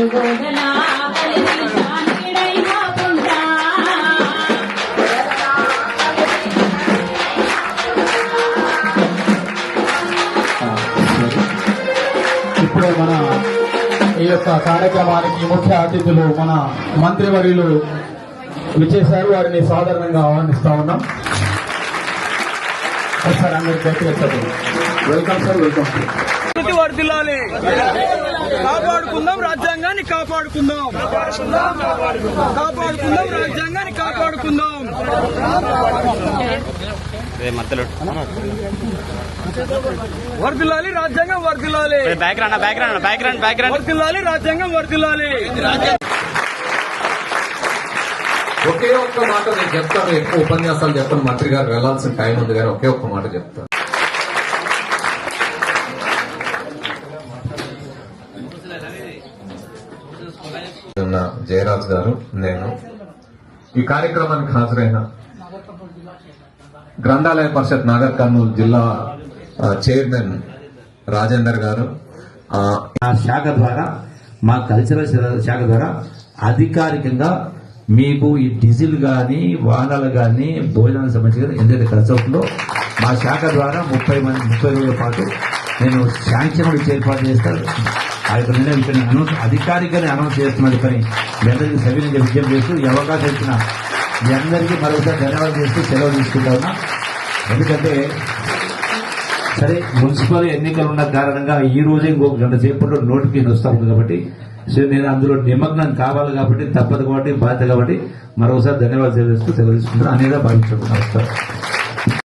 ఇప్పుడు మన ఈ యొక్క కార్యక్రమానికి ముఖ్య అతిథులు మన మంత్రివర్యులు విచ్చేశారు. వారిని సాధారణంగా ఆహ్వానిస్తా ఉన్నాం. సార్ అందరూ గట్టిగా చెప్పండి. Welcome sir, welcome sir. వర్ధిల్లాలి, కాపాడుకుందాం రాజ్యాంగాన్ని, కాపాడుకుందాం రాజ్యాంగాన్ని, కాపాడుకుందాం. వర్ధిల్లాలి రాజ్యాంగం, వర్ధిల్లాలి, వర్ధిల్లాలి రాజ్యాంగం, వర్ధిల్లాలి. ఒకే ఒక్క మాట నేను చెప్తాను. ఎక్కువ ఉపన్యాసాలు చెప్పను, మంత్రి గారు వెళ్లాల్సిన టైం ఉంది కానీ ఒకే ఒక్క మాట చెప్తాను. జయరాజ్ గారు, నేను ఈ కార్యక్రమానికి హాజరైన గ్రంథాలయ పరిషత్ నాగర్ కర్నూలు జిల్లా చైర్మన్ రాజేందర్ గారు, ఆ శాఖ ద్వారా, మా కల్చరల్ శాఖ ద్వారా అధికారికంగా మీకు ఈ డీజిల్ గాని, వాహనాలు గాని, భోజనానికి సంబంధించి ఎంతైతే ఖర్చు అవుతుందో మా శాఖ ద్వారా 30 రోజుల పాటు నేను శాంక్షన్ ఇచ్చి ఏర్పాటు చేస్తాను. ఆ యొక్క నిర్ణయం అధికారికంగా అనౌన్స్ చేస్తున్నది. కానీ మీ అందరికీ సవినీయంగా విజ్ఞప్తి చేస్తూ ఈ అవకాశం ఇచ్చిన మీ అందరికీ మరొకసారి ధన్యవాదాలు చేస్తూ సెలవు తీసుకుంటా ఉన్నా. ఎందుకంటే సరే మున్సిపల్ ఎన్నికలు ఉన్న కారణంగా ఈ రోజే ఇంకొక గంట సేపట్లో నోటిఫికేషన్ వస్తా ఉంది కాబట్టి సో నేను అందులో నిమగ్నం కావాలి కాబట్టి తప్పదు కాబట్టి బాధ్యత కాబట్టి మరొకసారి ధన్యవాదాలు తెలియజేస్తూ సెలవు తీసుకుంటాను అనేదా భావించుకుంటున్నాను.